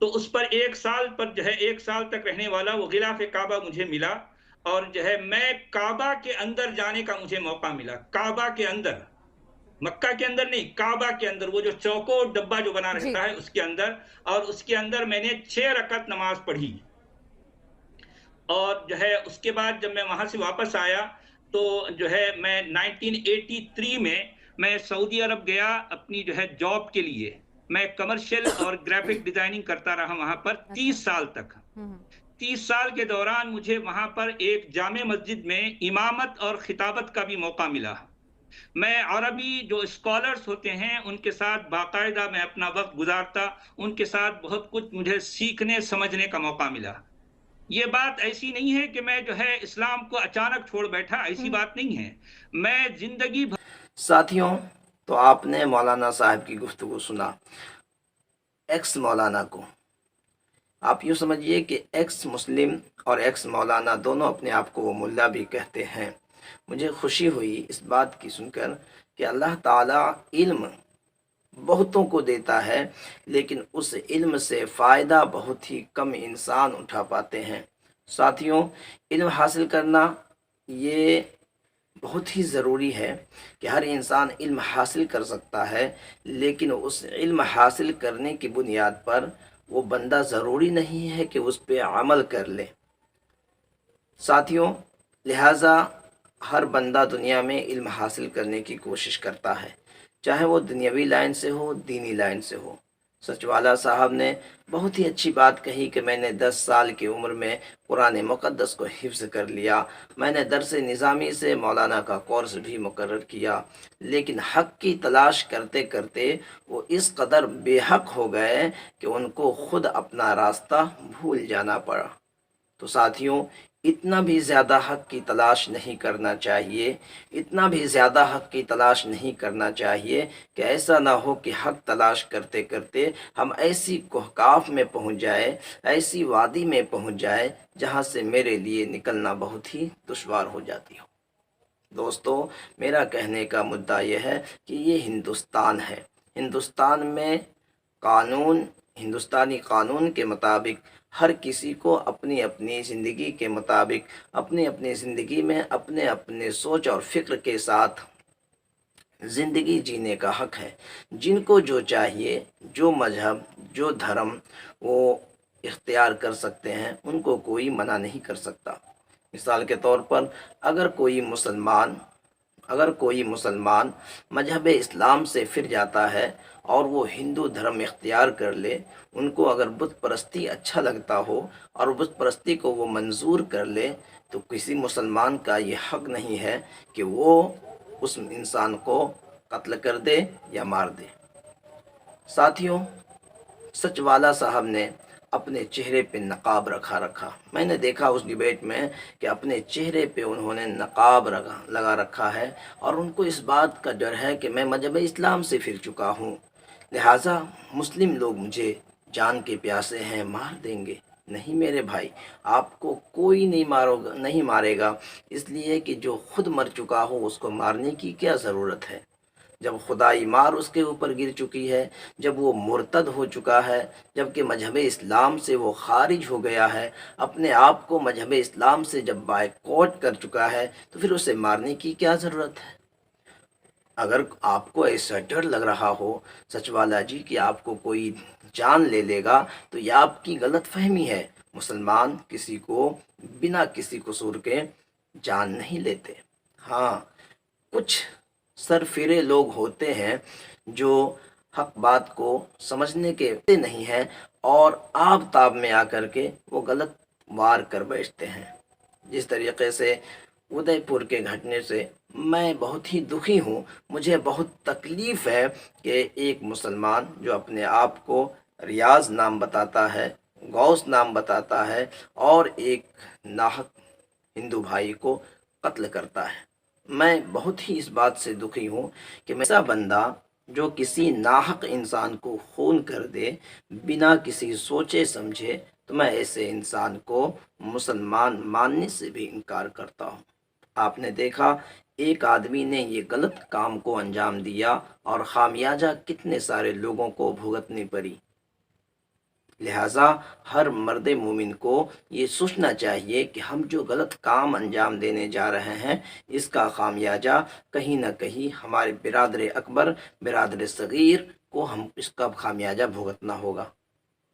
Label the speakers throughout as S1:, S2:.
S1: تو اس پر 1 سال پر جو ہے 1 سال تک رہنے والا وہ غلاف کعبہ مجھے ملا، اور جو ہے میں کعبہ کے اندر جانے کا مجھے موقع ملا، کعبہ کے اندر، مکہ کے اندر نہیں، کعبہ کے اندر، وہ جو چوکور ڈبہ جو بنا
S2: جی
S1: رہتا ہے اس کے اندر، اور اس کے اندر میں نے 6 رکعت نماز پڑھی۔ اور جو ہے اس کے بعد جب میں وہاں سے واپس آیا تو جو ہے میں 1983 میں سعودی عرب گیا اپنی جو ہے جاب کے لیے۔ میں کمرشل اور گرافک ڈیزائننگ کرتا رہا وہاں پر
S2: اچھا
S1: 30 سال تک۔
S2: ہوں
S1: 30 سال کے دوران مجھے وہاں پر ایک جامع مسجد میں امامت اور خطابت کا بھی موقع ملا۔ میں عربی جو اسکالرز ہوتے ہیں ان کے ساتھ باقاعدہ میں اپنا وقت گزارتا، ان کے ساتھ بہت کچھ مجھے سیکھنے سمجھنے کا موقع ملا۔ یہ بات ایسی نہیں ہے کہ میں جو ہے اسلام کو اچانک چھوڑ بیٹھا، ایسی بات نہیں ہے۔ میں زندگی بھر
S3: ساتھیوں، تو آپ نے مولانا صاحب کی گفتگو سنا، ایکس مولانا کو۔ آپ یوں سمجھیے کہ ایکس مسلم اور ایکس مولانا دونوں اپنے آپ کو وہ ملا بھی کہتے ہیں۔ مجھے خوشی ہوئی اس بات کی سن کر کہ اللہ تعالیٰ علم بہتوں کو دیتا ہے، لیکن اس علم سے فائدہ بہت ہی کم انسان اٹھا پاتے ہیں۔ ساتھیوں، علم حاصل کرنا یہ بہت ہی ضروری ہے کہ ہر انسان علم حاصل کر سکتا ہے، لیکن اس علم حاصل کرنے کی بنیاد پر وہ بندہ ضروری نہیں ہے کہ اس پہ عمل کر لے۔ ساتھیوں، لہٰذا ہر بندہ دنیا میں علم حاصل کرنے کی کوشش کرتا ہے، چاہے وہ دنیاوی لائن سے ہو، دینی لائن سے ہو۔ سچ والا صاحب نے بہت ہی اچھی بات کہی کہ میں نے 10 سال کی عمر میں قرآن مقدس کو حفظ کر لیا، میں نے درس نظامی سے مولانا کا کورس بھی مقرر کیا، لیکن حق کی تلاش کرتے کرتے وہ اس قدر بے حق ہو گئے کہ ان کو خود اپنا راستہ بھول جانا پڑا۔ تو ساتھیوں، اتنا بھی زیادہ حق کی تلاش نہیں کرنا چاہیے، اتنا بھی زیادہ حق کی تلاش نہیں کرنا چاہیے کہ ایسا نہ ہو کہ حق تلاش کرتے کرتے ہم ایسی کوہکاف میں پہنچ جائے، ایسی وادی میں پہنچ جائے جہاں سے میرے لیے نکلنا بہت ہی دشوار ہو جاتی ہو۔ دوستو، میرا کہنے کا مدعا یہ ہے کہ یہ ہندوستان ہے، ہندوستان میں قانون، ہندوستانی قانون کے مطابق ہر کسی کو اپنی اپنی زندگی کے مطابق اپنی اپنی زندگی میں اپنے اپنے سوچ اور فکر کے ساتھ زندگی جینے کا حق ہے۔ جن کو جو چاہیے، جو مذہب، جو دھرم وہ اختیار کر سکتے ہیں، ان کو کوئی منع نہیں کر سکتا۔ مثال کے طور پر اگر کوئی مسلمان مذہب اسلام سے پھر جاتا ہے اور وہ ہندو دھرم اختیار کر لے، ان کو اگر بت پرستی اچھا لگتا ہو اور بت پرستی کو وہ منظور کر لے، تو کسی مسلمان کا یہ حق نہیں ہے کہ وہ اس انسان کو قتل کر دے یا مار دے۔ ساتھیوں، سچ والا صاحب نے اپنے چہرے پہ نقاب رکھا۔ میں نے دیکھا اس ڈیبیٹ میں کہ اپنے چہرے پہ انہوں نے نقاب لگا رکھا ہے، اور ان کو اس بات کا ڈر ہے کہ میں مذہب اسلام سے پھر چکا ہوں، لہٰذا مسلم لوگ مجھے جان کے پیاسے ہیں، مار دیں گے۔ نہیں میرے بھائی، آپ کو کوئی نہیں مارے گا، اس لیے کہ جو خود مر چکا ہو اس کو مارنے کی کیا ضرورت ہے؟ جب خدائی مار اس کے اوپر گر چکی ہے، جب وہ مرتد ہو چکا ہے، جب کہ مذہب اسلام سے وہ خارج ہو گیا ہے، اپنے آپ کو مذہب اسلام سے جب بائیکاٹ کر چکا ہے، تو پھر اسے مارنے کی کیا ضرورت ہے؟ اگر آپ کو ایسا ڈر لگ رہا ہو سچ والا جی کہ آپ کو کوئی جان لے لے گا، تو یہ آپ کی غلط فہمی ہے۔ مسلمان کسی کو بنا کسی قصور کے جان نہیں لیتے۔ ہاں، کچھ سرفرے لوگ ہوتے ہیں جو حق بات کو سمجھنے کے نہیں ہیں اور آب تاب میں آ کر کے وہ غلط وار کر بیٹھتے ہیں۔ جس طریقے سے ادے پور کے گھٹنے سے میں بہت ہی دکھی ہوں، مجھے بہت تکلیف ہے کہ ایک مسلمان جو اپنے آپ کو ریاض نام بتاتا ہے، غوث نام بتاتا ہے، اور ایک ناحق ہندو بھائی کو قتل کرتا ہے۔ میں بہت ہی اس بات سے دکھی ہوں کہ ایسا بندہ جو کسی ناحق انسان کو خون کر دے بنا کسی سوچے سمجھے، تو میں ایسے انسان کو مسلمان ماننے سے بھی انکار کرتا ہوں۔ آپ نے دیکھا ایک آدمی نے یہ غلط کام کو انجام دیا اور خامیازہ کتنے سارے لوگوں کو بھگتنی پڑی۔ لہٰذا ہر مرد مومن کو یہ سوچنا چاہیے کہ ہم جو غلط کام انجام دینے جا رہے ہیں اس کا خامیازہ کہیں نہ کہیں ہمارے برادر اکبر، برادر صغیر کو ہم اس کا خامیازہ بھگتنا ہوگا۔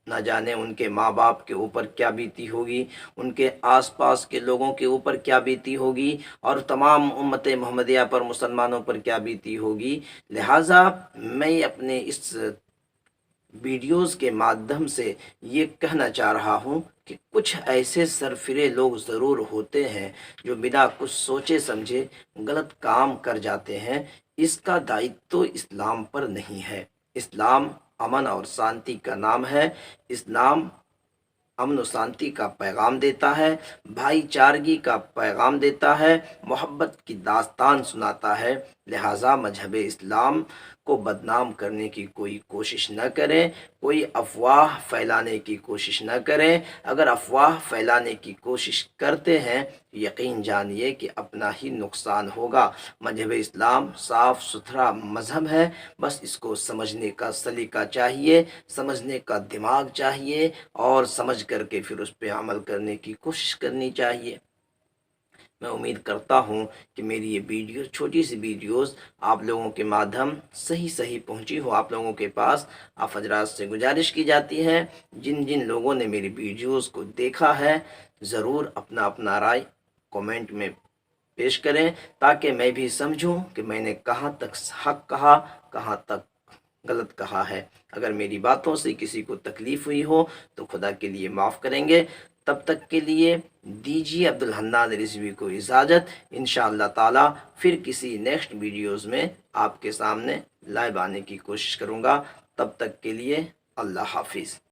S3: نہ جانے ان کے ماں باپ کے اوپر کیا بیتی ہوگی، ان کے آس پاس کے لوگوں کے اوپر کیا بیتی ہوگی، اور تمام امت محمدیہ پر، مسلمانوں پر کیا بیتی ہوگی۔ لہٰذا میں اپنے اس ویڈیوز کے مادھیم سے یہ کہنا چاہ رہا ہوں کہ کچھ ایسے سرفرے لوگ ضرور ہوتے ہیں جو بنا کچھ سوچے سمجھے غلط کام کر جاتے ہیں۔ اس کا دائتو اسلام پر نہیں ہے۔ اسلام امن اور شانتی کا نام ہے۔ اسلام امن و شانتی کا پیغام دیتا ہے، بھائی چارگی کا پیغام دیتا ہے، محبت کی داستان سناتا ہے۔ لہٰذا مذہب اسلام کو بدنام کرنے کی کوئی کوشش نہ کریں، کوئی افواہ پھیلانے کی کوشش نہ کریں۔ اگر افواہ پھیلانے کی کوشش کرتے ہیں یقین جانیے کہ اپنا ہی نقصان ہوگا۔ مذہب اسلام صاف ستھرا مذہب ہے، بس اس کو سمجھنے کا سلیقہ چاہیے، سمجھنے کا دماغ چاہیے، اور سمجھ کر کے پھر اس پہ عمل کرنے کی کوشش کرنی چاہیے۔ میں امید کرتا ہوں کہ میری یہ ویڈیو، چھوٹی سی ویڈیوز آپ لوگوں کے مادھیم صحیح پہنچی ہو آپ لوگوں کے پاس۔ آپ حضرات سے گزارش کی جاتی ہے جن لوگوں نے میری ویڈیوز کو دیکھا ہے ضرور اپنا رائے کومنٹ میں پیش کریں، تاکہ میں بھی سمجھوں کہ میں نے کہاں تک حق کہا، کہاں تک غلط کہا ہے۔ اگر میری باتوں سے کسی کو تکلیف ہوئی ہو تو خدا کے لیے معاف کریں گے۔ تب تک کے لیے دیجیے عبدالحنان رضوی کو اجازت۔ انشاءاللہ تعالی پھر کسی نیکسٹ ویڈیوز میں آپ کے سامنے لائیو آنے کی کوشش کروں گا۔ تب تک کے لیے اللہ حافظ۔